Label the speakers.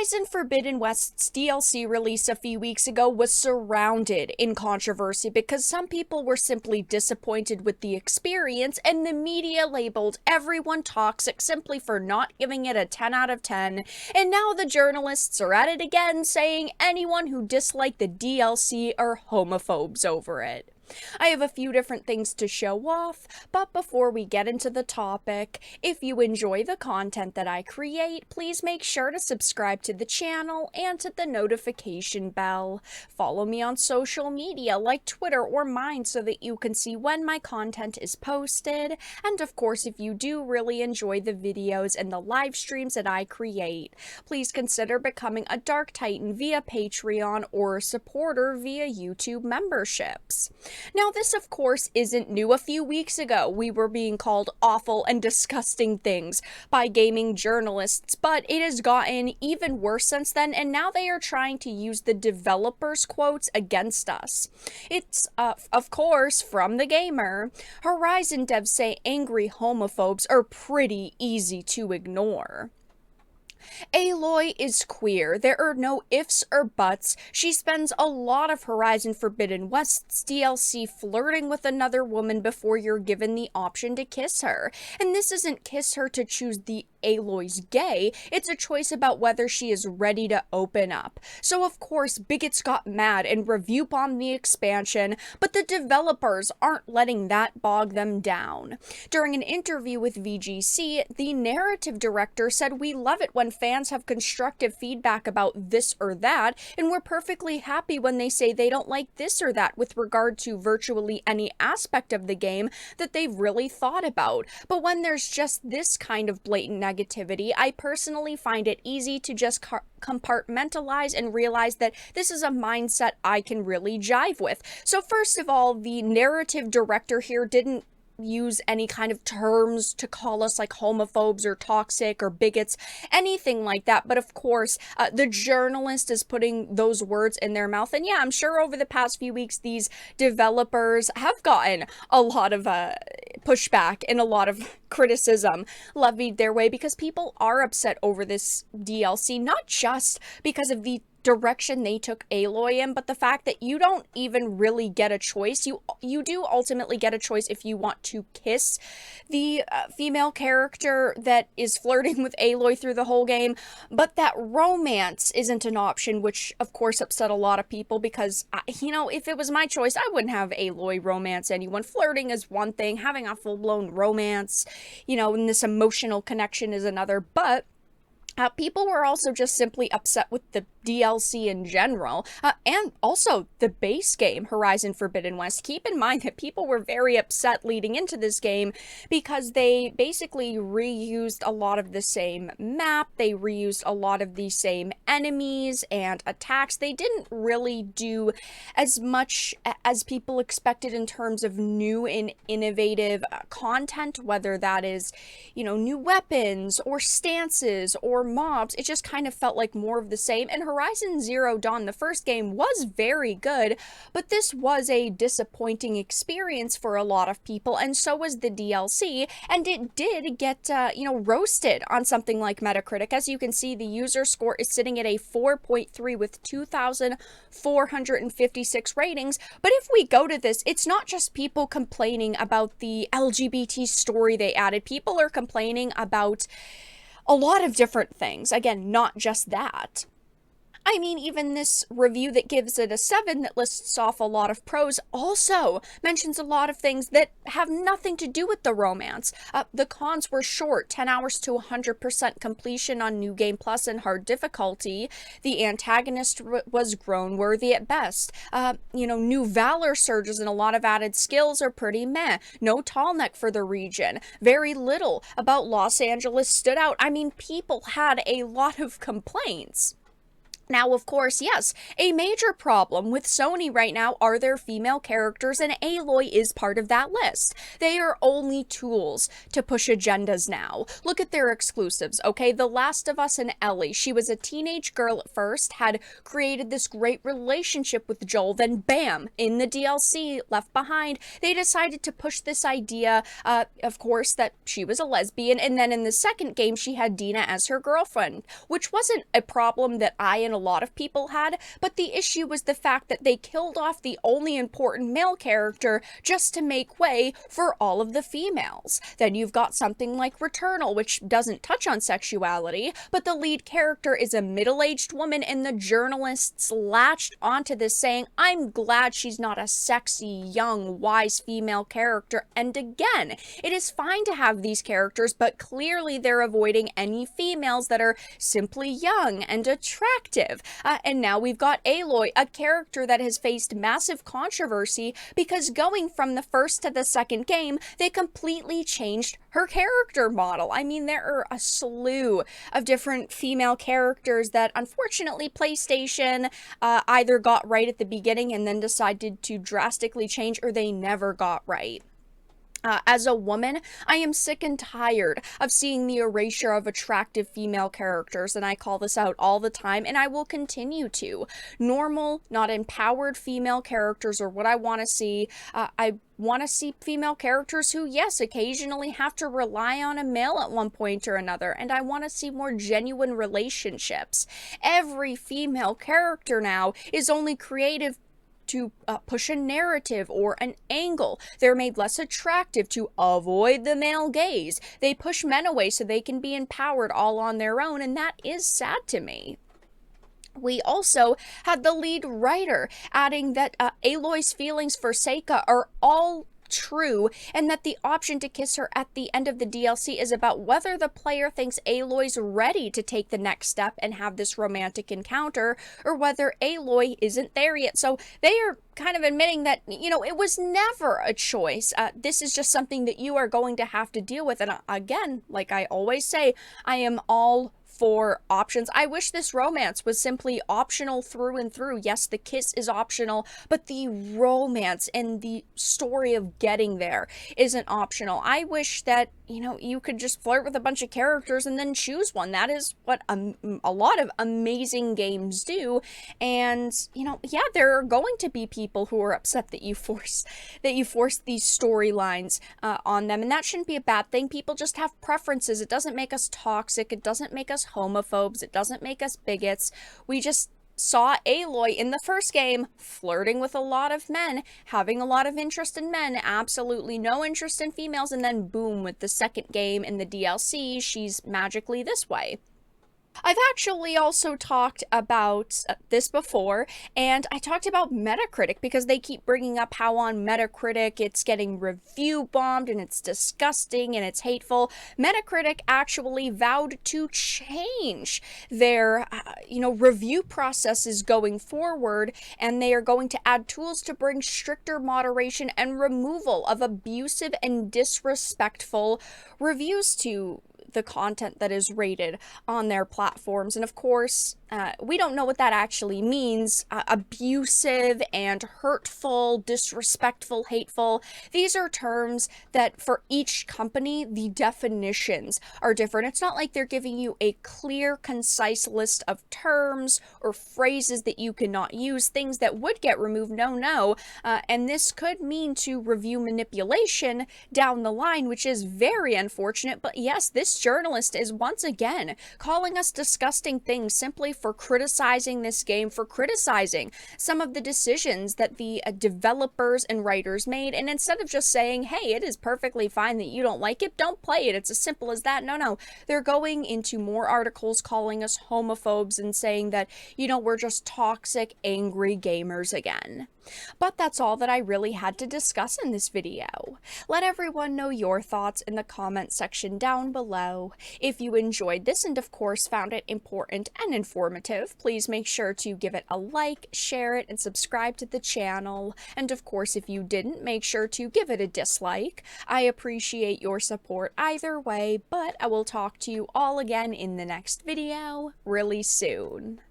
Speaker 1: Horizon Forbidden West's DLC release a few weeks ago was surrounded in controversy because some people were simply disappointed with the experience, and the media labeled everyone toxic simply for not giving it a 10 out of 10, and now the journalists are at it again saying anyone who disliked the DLC are homophobes over it. I have a few different things to show off, but before we get into the topic, if you enjoy the content that I create, please make sure to subscribe to the channel and hit the notification bell. Follow me on social media like Twitter or mine so that you can see when my content is posted. And of course, if you do really enjoy the videos and the live streams that I create, please consider becoming a Dark Titan via Patreon or a supporter via YouTube memberships. Now, this, of course, isn't new. A few weeks ago, we were being called awful and disgusting things by gaming journalists, but it has gotten even worse since then, and now they are trying to use the developers' quotes against us. It's, of course, from the gamer. Horizon devs say angry homophobes are pretty easy to ignore. Aloy is queer. There are no ifs or buts. She spends a lot of Horizon Forbidden West's DLC flirting with another woman before you're given the option to kiss her. And this isn't kiss her to choose the Aloy's gay, it's a choice about whether she is ready to open up. So of course, Bigots got mad and review-bombed the expansion, but the developers aren't letting that bog them down. During an interview with VGC, the narrative director said, "We love it when fans have constructive feedback about this or that, and we're perfectly happy when they say they don't like this or that with regard to virtually any aspect of the game that they've really thought about. But when there's just this kind of blatant negativity, I personally find it easy to just compartmentalize and realize that this is a mindset I can really jive with." So first of all, the narrative director here didn't use any kind of terms to call us like homophobes or toxic or bigots, anything like that. But of course, the journalist is putting those words in their mouth. And yeah, I'm sure over the past few weeks, these developers have gotten a lot of pushback and a lot of criticism levied their way because people are upset over this DLC, not just because of the direction they took Aloy in, but the fact that you don't even really get a choice. You do ultimately get a choice if you want to kiss the female character that is flirting with Aloy through the whole game, but that romance isn't an option, which of course upset a lot of people because, if it was my choice, I wouldn't have Aloy romance anyone. Flirting is one thing, having a full-blown romance, and this emotional connection is another, but people were also just simply upset with the DLC in general, and also the base game, Horizon Forbidden West. Keep in mind that people were very upset leading into this game because they basically reused a lot of the same map, they reused a lot of the same enemies and attacks. They didn't really do as much as people expected in terms of new and innovative content, whether that is, new weapons or stances or mobs. It just kind of felt like more of the same. And Horizon Zero Dawn, the first game, was very good, but this was a disappointing experience for a lot of people, and so was the DLC, and it did get, roasted on something like Metacritic. As you can see, the user score is sitting at a 4.3 with 2,456 ratings, but if we go to this, it's not just people complaining about the LGBT story they added. People are complaining about a lot of different things. Again, not just that. I mean, even this review that gives it a 7 that lists off a lot of pros also mentions a lot of things that have nothing to do with the romance. The cons were short, 10 hours to 100% completion on New Game Plus and hard difficulty. The antagonist was groan-worthy at best. New Valor surges and a lot of added skills are pretty meh. No tall neck for the region. Very little about Los Angeles stood out. I mean, people had a lot of complaints. Now, of course, yes, a major problem with Sony right now are their female characters, and Aloy is part of that list. They are only tools to push agendas now. Look at their exclusives, okay? The Last of Us and Ellie. She was a teenage girl at first, had created this great relationship with Joel, then bam, in the DLC Left Behind, they decided to push this idea, of course, that she was a lesbian, and then in the second game, she had Dina as her girlfriend, which wasn't a problem that I and a lot of people had, but the issue was the fact that they killed off the only important male character just to make way for all of the females. Then you've got something like Returnal, which doesn't touch on sexuality, but the lead character is a middle-aged woman, and the journalists latched onto this saying, I'm glad she's not a sexy, young, wise female character. And again, it is fine to have these characters, but clearly they're avoiding any females that are simply young and attractive. And now we've got Aloy, a character that has faced massive controversy because going from the first to the second game, they completely changed her character model. I mean, there are a slew of different female characters that unfortunately PlayStation either got right at the beginning and then decided to drastically change, or they never got right. As a woman, I am sick and tired of seeing the erasure of attractive female characters, and I call this out all the time, and I will continue to. Normal, not empowered female characters are what I want to see. I want to see female characters who, yes, occasionally have to rely on a male at one point or another, and I want to see more genuine relationships. Every female character now is only creative to push a narrative or an angle. They're made less attractive to avoid the male gaze. They push men away so they can be empowered all on their own, and that is sad to me. We also had the lead writer adding that Aloy's feelings for Seika are all true, and that the option to kiss her at the end of the DLC is about whether the player thinks Aloy's ready to take the next step and have this romantic encounter, or whether Aloy isn't there yet. So they are kind of admitting that, you know, it was never a choice. This is just something that you are going to have to deal with. And again, like I always say, I am all for options. I wish this romance was simply optional through and through. Yes, the kiss is optional, but the romance and the story of getting there isn't optional. I wish that, you know, you could just flirt with a bunch of characters and then choose one. That is what a lot of amazing games do. And, you know, yeah, there are going to be people who are upset that you force these storylines on them, and that shouldn't be a bad thing. People just have preferences. It doesn't make us toxic. It doesn't make us homophobes. It doesn't make us bigots. We just saw Aloy in the first game flirting with a lot of men, having a lot of interest in men, absolutely no interest in females, and then boom, with the second game in the DLC, she's magically this way. I've actually also talked about this before, and I talked about Metacritic because they keep bringing up how on Metacritic it's getting review bombed and it's disgusting and it's hateful. Metacritic actually vowed to change their, review processes going forward, and they are going to add tools to bring stricter moderation and removal of abusive and disrespectful reviews to the content that is rated on their platforms. And of course, we don't know what that actually means. Abusive and hurtful, disrespectful, hateful. These are terms that for each company, the definitions are different. It's not like they're giving you a clear, concise list of terms or phrases that you cannot use, things that would get removed. No. And this could mean to review manipulation down the line, which is very unfortunate. But yes, this journalist is once again calling us disgusting things simply for criticizing this game, for criticizing some of the decisions that the developers and writers made. And instead of just saying, hey, it is perfectly fine that you don't like it, don't play it, it's as simple as that. No, they're going into more articles calling us homophobes and saying that, we're just toxic, angry gamers again. But that's all that I really had to discuss in this video. Let everyone know your thoughts in the comment section down below. If you enjoyed this and of course found it important and informative, please make sure to give it a like, share it, and subscribe to the channel. And of course, if you didn't, make sure to give it a dislike. I appreciate your support either way, but I will talk to you all again in the next video really soon.